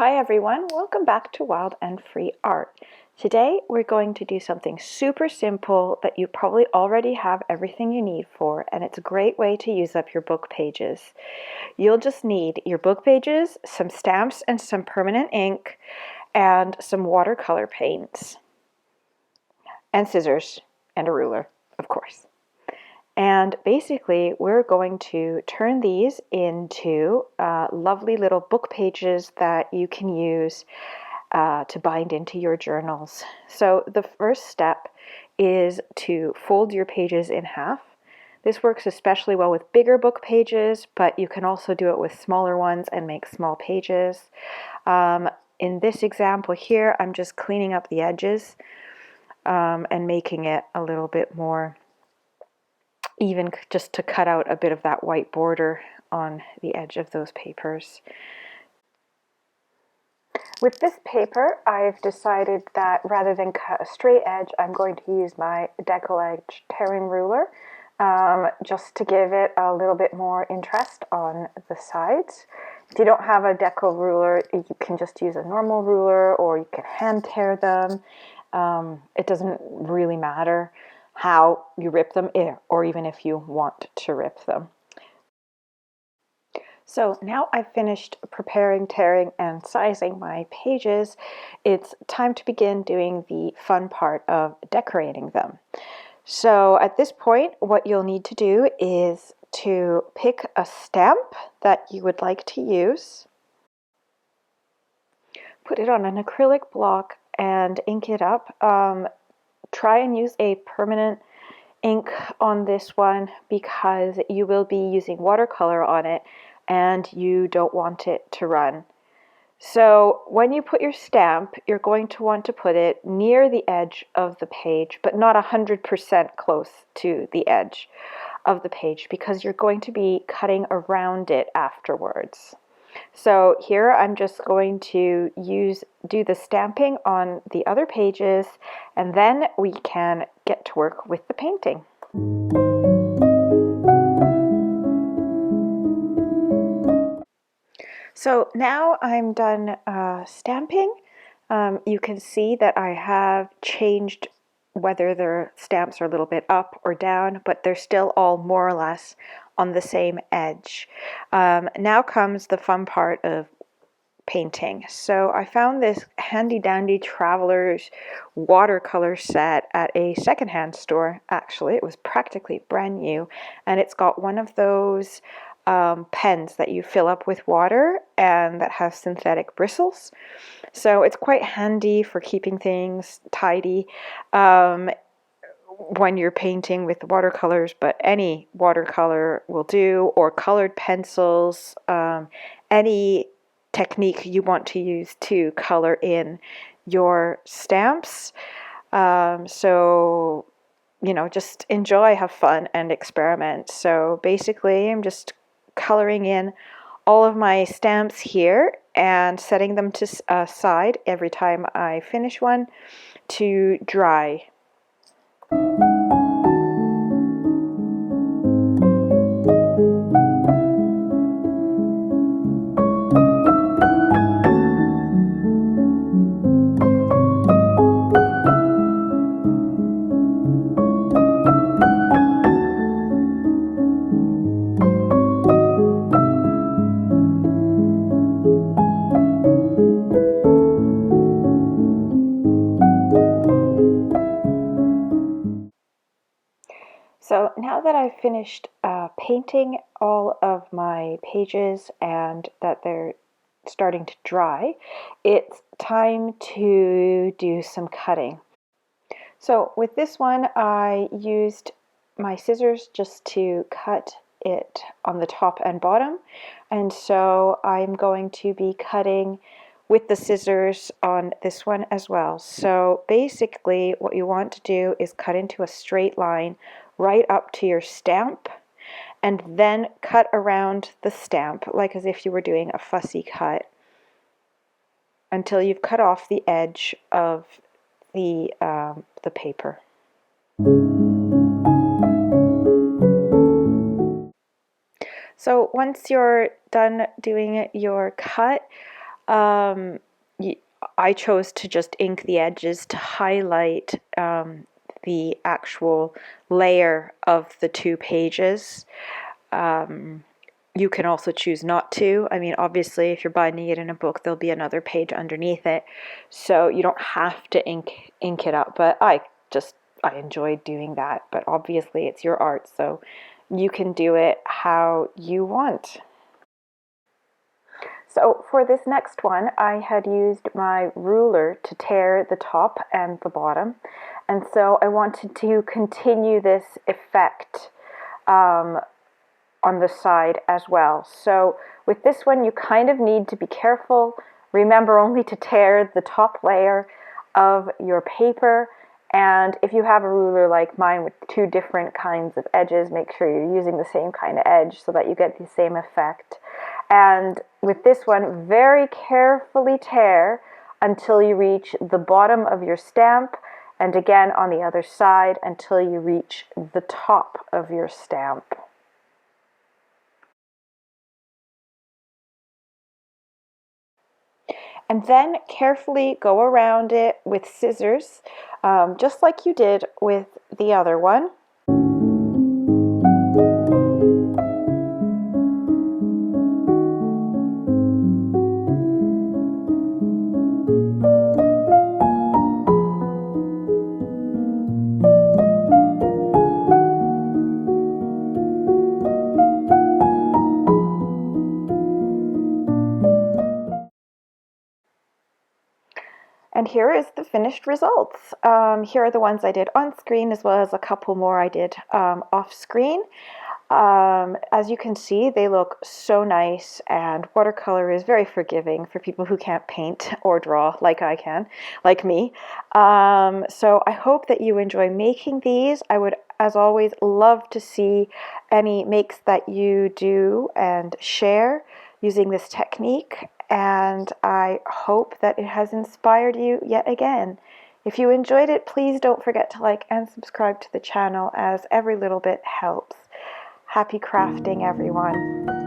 Hi everyone, welcome back to Wild and Free Art. Today we're going to do something super simple that you probably already have everything you need for, and it's a great way to use up your book pages. You'll just need your book pages, some stamps and some permanent ink, and some watercolor paints, and scissors, and a ruler, of course. And basically, we're going to turn these into lovely little book pages that you can use to bind into your journals. So the first step is to fold your pages in half. This works especially well with bigger book pages, but you can also do it with smaller ones and make small pages. In this example here, I'm just cleaning up the edges and making it a little bit more even, just to cut out a bit of that white border on the edge of those papers. With this paper, I've decided that rather than cut a straight edge, I'm going to use my decorative tearing ruler just to give it a little bit more interest on the sides. If you don't have a deco ruler, you can just use a normal ruler, or you can hand tear them. It doesn't really matter how you rip them, or even if you want to rip them. So now I've finished preparing, tearing, and sizing my pages. It's time to begin doing the fun part of decorating them. So at this point, what you'll need to do is to pick a stamp that you would like to use, put it on an acrylic block, and ink it up. Try and use a permanent ink on this one because you will be using watercolor on it and you don't want it to run. So when you put your stamp, you're going to want to put it near the edge of the page, but not 100% close to the edge of the page because you're going to be cutting around it afterwards. So here I'm just going to do the stamping on the other pages, and then we can get to work with the painting. So now I'm done stamping. You can see that I have changed whether their stamps are a little bit up or down, but they're still all more or less on the same edge. Now comes the fun part of painting. So I found this handy dandy traveler's watercolor set at a secondhand store. Actually, it was practically brand new, and it's got one of those pens that you fill up with water and that have synthetic bristles. So it's quite handy for keeping things tidy when you're painting with watercolors, but any watercolor will do, or colored pencils, any technique you want to use to color in your stamps. So, you know, just enjoy, have fun, and experiment. So basically, I'm just coloring in all of my stamps here and setting them to aside every time I finish one to dry. So now that I've finished painting all of my pages and that they're starting to dry, it's time to do some cutting. So with this one, I used my scissors just to cut it on the top and bottom, and so I'm going to be cutting with the scissors on this one as well. So basically what you want to do is cut into a straight line right up to your stamp, and then cut around the stamp like as if you were doing a fussy cut until you've cut off the edge of the paper. So once you're done doing your cut, Um, I chose to just ink the edges to highlight the actual layer of the 2 pages. You can also choose not to. I mean, obviously, if you're binding it in a book, there'll be another page underneath it, so you don't have to ink it up. But I enjoyed doing that. But obviously, it's your art, so you can do it how you want. So for this next one, I had used my ruler to tear the top and the bottom, and so I wanted to continue this effect on the side as well. So with this one, you kind of need to be careful. Remember only to tear the top layer of your paper. And if you have a ruler like mine with 2 different kinds of edges, make sure you're using the same kind of edge so that you get the same effect. And with this one, very carefully tear until you reach the bottom of your stamp, and again on the other side until you reach the top of your stamp. And then carefully go around it with scissors, just like you did with the other one. And here is the finished results. Here are the ones I did on screen, as well as a couple more I did off screen. As you can see, they look so nice, and watercolor is very forgiving for people who can't paint or draw like I can, like me. So I hope that you enjoy making these. I would, as always, love to see any makes that you do and share using this technique, and I hope that it has inspired you yet again. If you enjoyed it, please don't forget to like and subscribe to the channel, as every little bit helps. Happy crafting, everyone.